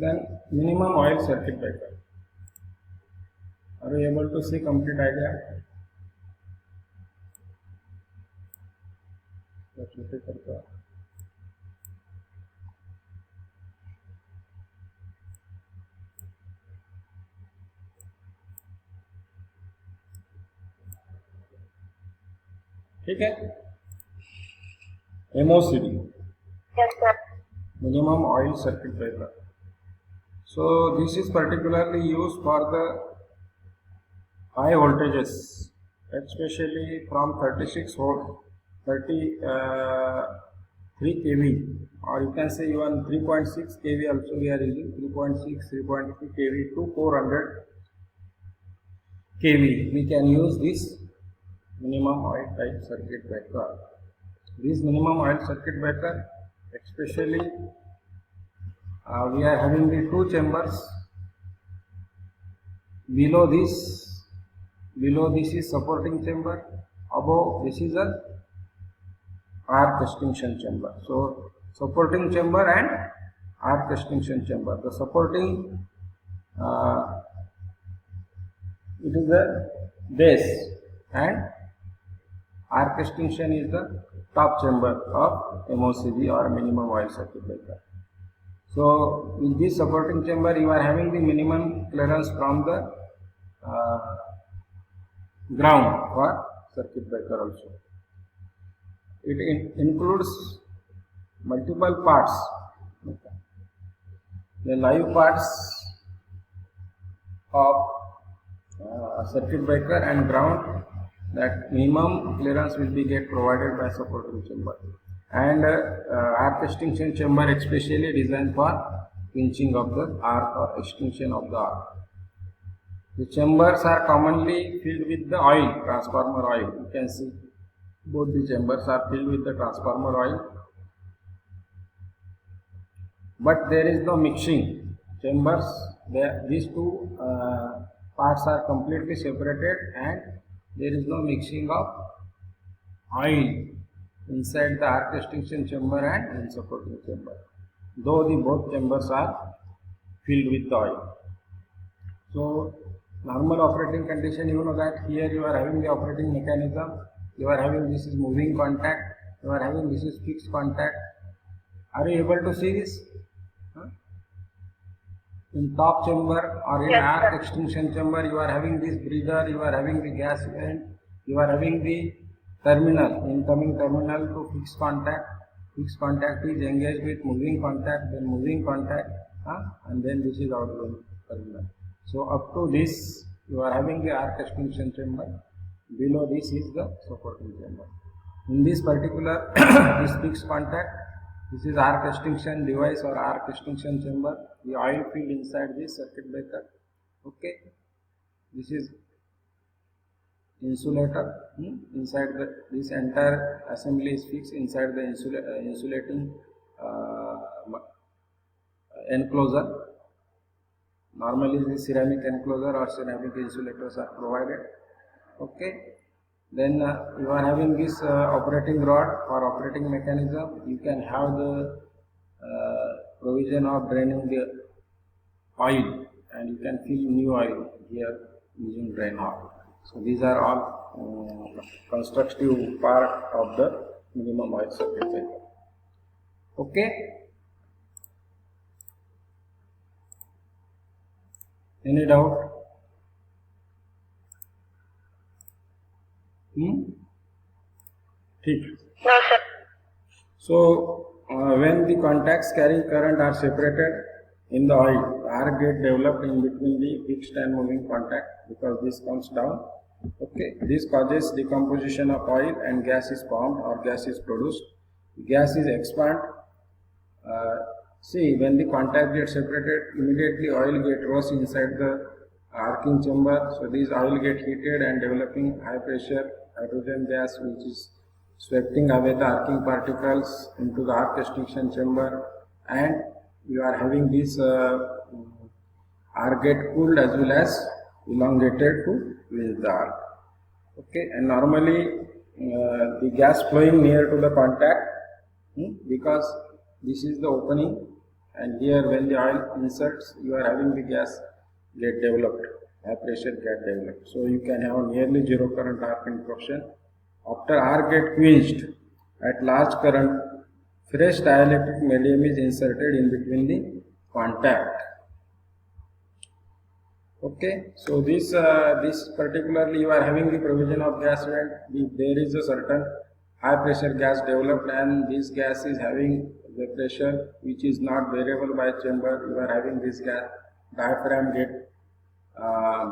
Then minimum oil circuit breaker. Are you able to see complete idea? ठीक है, MOCB. Yes, sir. Minimum oil circuit breaker. So this is particularly used for the high voltages, especially from 36 volt, 33 kV, or you can say even 3.6 kV also we are using, 3.6, 3.3 kV to 400 kV. We can use this minimum oil type circuit breaker. This minimum oil circuit breaker, especially we are having the two chambers. Below this is supporting chamber, above this is a arc extinction chamber. So supporting chamber and arc extinction chamber. The supporting it is the base and arc extinction is the top chamber of MOCB or minimum oil circuit breaker. So in this supporting chamber you are having the minimum clearance from the ground for circuit breaker also. It includes multiple parts. The live parts of circuit breaker and ground, that minimum clearance will be provided by supporting chamber, and arc extinction chamber especially designed for pinching of the arc or extinction of the arc. The chambers are commonly filled with the oil, transformer oil. You can see both the chambers are filled with the transformer oil, but there is no mixing. Chambers, these two parts are completely separated and there is no mixing of oil inside the arc extinction chamber and in supporting chamber, though the both chambers are filled with oil. So normal operating condition, you know that here you are having the operating mechanism, you are having this is moving contact, you are having this is fixed contact. Are you able to see this? In top chamber or in arc extinction chamber you are having this breather, you are having the gas vent, you are having the terminal, incoming terminal to fixed contact. Fixed contact is engaged with moving contact, then moving contact, and then this is outgoing terminal. So up to this you are having the arc extinction chamber, below this is the supporting chamber. In this particular this fixed contact, this is arc extinction device or arc extinction chamber, the oil filled inside this circuit breaker. Okay, this is insulator. Inside this entire assembly is fixed inside the insulating enclosure. Normally the ceramic enclosure or ceramic insulators are provided. Okay, then you are having this operating rod for operating mechanism. You can have the provision of draining the oil, and you can fill new oil here using drain hole. So these are all constructive part of the minimum oil circuit breaker. Okay. Any doubt? ठीक. No, sir. So when the contacts carrying current are separated in the oil, arc get developed in between the fixed and moving contact because this comes down. Okay, this causes decomposition of oil and gas is formed or gas is produced. Gas is expand. See, when the contact gets separated, immediately oil get rose inside the arcing chamber. So these oil get heated and developing high pressure hydrogen gas, which is sweeping away the arcing particles into the arc extinction chamber, and you are having this arc get cooled as well as elongated to reach the arc. Okay, and normally the gas flowing near to the contact because this is the opening and here when the oil inserts, you are having the gas get developed, high pressure get developed. So you can have nearly zero current arc interruption. After arc get quenched at large current, fresh dielectric medium is inserted in between the contact. Okay, so this particularly you are having the provision of gas vent. If there is a certain high pressure gas developed and this gas is having the pressure which is not variable by chamber, you are having this gas diaphragm get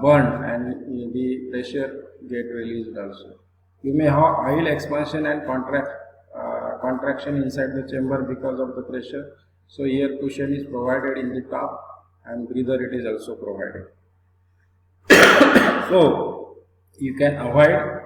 burned and the pressure get released also. You may have oil expansion and contraction inside the chamber because of the pressure. So here cushion is provided in the top and breather it is also provided. So you can avoid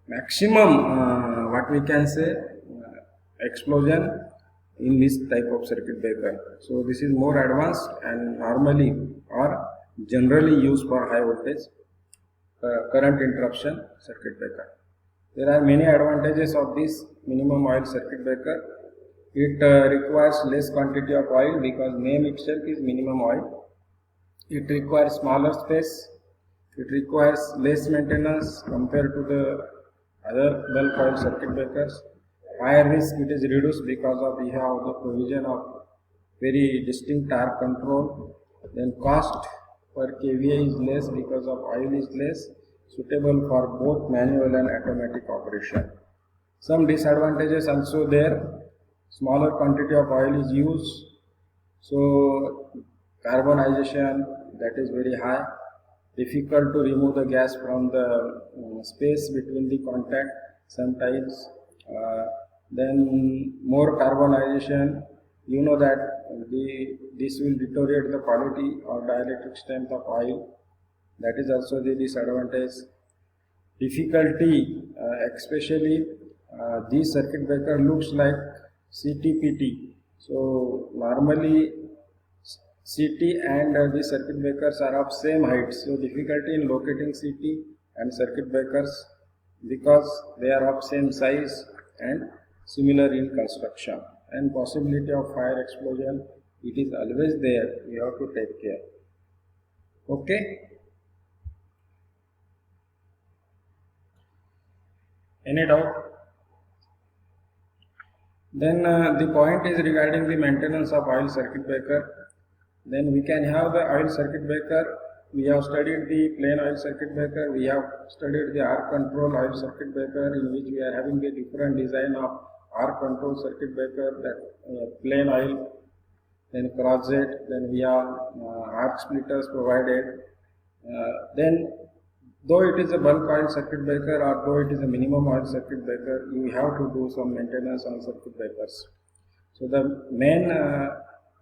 maximum what we can say explosion in this type of circuit breaker. So this is more advanced and normally or generally used for high voltage current interruption circuit breaker. There are many advantages of this minimum oil circuit breaker. It requires less quantity of oil because name itself is minimum oil. It requires smaller space. It requires less maintenance compared to the other bulk oil circuit breakers. Higher risk it is reduced because of we have the provision of very distinct arc control. Then cost per kVA is less because of oil is less, suitable for both manual and automatic operation. Some disadvantages also there. Smaller quantity of oil is used, so carbonization that is very high. Difficult to remove the gas from the space between the contact sometimes. Then more carbonization, you know that this will deteriorate the quality or dielectric strength of oil. That is also the disadvantage. Difficulty, especially this circuit breaker looks like CTPT. So normally CT and the circuit breakers are of same height. So difficulty in locating CT and circuit breakers because they are of same size and similar in construction. And possibility of fire explosion, it is always there. We have to take care. Okay. Any doubt? Then the point is regarding the maintenance of oil circuit breaker. Then we can have the oil circuit breaker. We have studied the plain oil circuit breaker. We have studied the arc control oil circuit breaker, in which we are having the different design of arc control circuit breaker, that plain oil, then cross-jet, then we have arc splitters provided. Then though it is a bulk oil circuit breaker or though it is a minimum oil circuit breaker, you have to do some maintenance on circuit breakers. So the main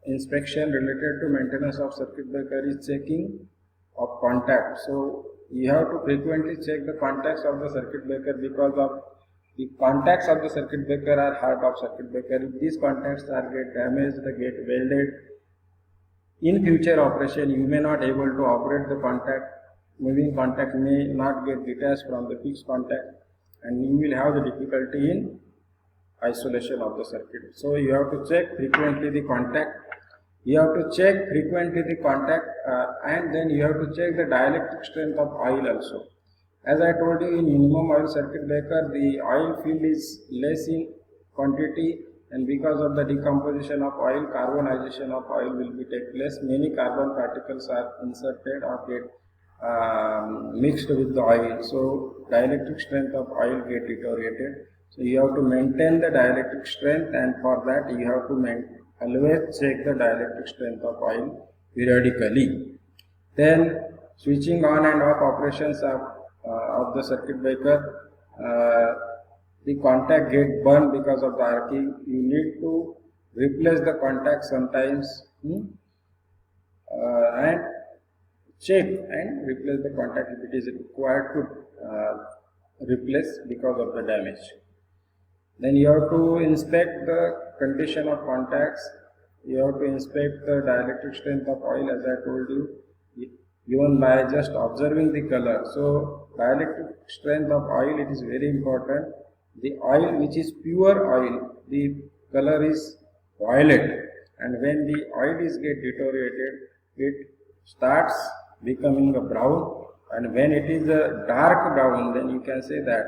inspection related to maintenance of circuit breaker is checking of contact. So you have to frequently check the contacts of the circuit breaker because of the contacts of the circuit breaker are heart of circuit breaker. If these contacts are get damaged, they get welded, in future operation you may not able to operate the contact. Moving contact may not get detached from the fixed contact and you will have the difficulty in isolation of the circuit. So you have to check frequently the contact. You have to check frequently the contact and then you have to check the dielectric strength of oil also. As I told you, in minimum oil circuit breaker, the oil field is less in quantity, and because of the decomposition of oil, carbonization of oil will be take place. Many carbon particles are inserted or get mixed with the oil. So dielectric strength of oil get deteriorated. So you have to maintain the dielectric strength, and for that you have to always check the dielectric strength of oil periodically. Then switching on and off operations of the circuit breaker, the contact get burned because of the arcing. You need to replace the contact sometimes and check and replace the contact if it is required to replace because of the damage. Then you have to inspect the condition of contacts. You have to inspect the dielectric strength of oil, as I told you, even by just observing the color. So dielectric strength of oil, it is very important. The oil which is pure oil, the color is violet, and when the oil is get deteriorated, it starts becoming a brown, and when it is a dark brown, then you can say that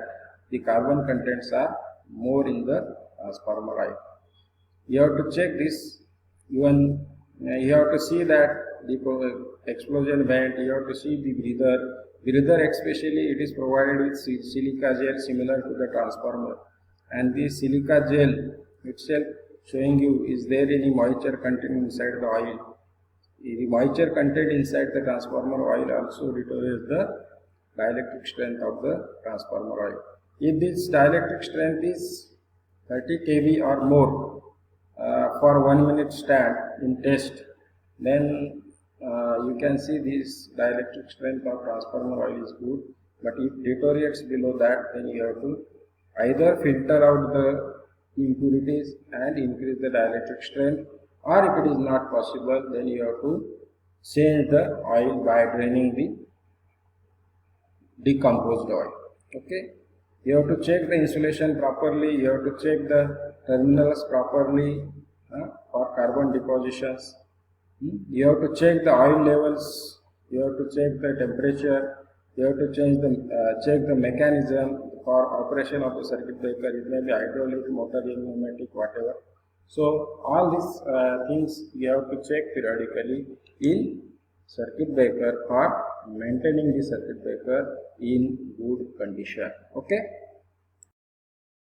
the carbon contents are more in the transformer oil. You have to check this. Even you have to see that the explosion vent, you have to see the breather. Breather especially, it is provided with silica gel similar to the transformer, and the silica gel itself showing you is there any moisture content inside the oil. The moisture content inside the transformer oil also deteriorates the dielectric strength of the transformer oil. If this dielectric strength is 30 kV or more for 1 minute stand in test, then you can see this dielectric strength of transformer oil is good. But if deteriorates below that, then you have to either filter out the impurities and increase the dielectric strength, or if it is not possible, then you have to change the oil by draining the decomposed oil. Okay, you have to check the insulation properly, you have to check the terminals properly for carbon depositions. You have to check the oil levels, you have to check the temperature, you have to check the mechanism for operation of the circuit breaker. It may be hydraulic, motor, pneumatic, whatever. So all these things you have to check periodically in circuit breaker for maintaining the circuit breaker in good condition. Okay.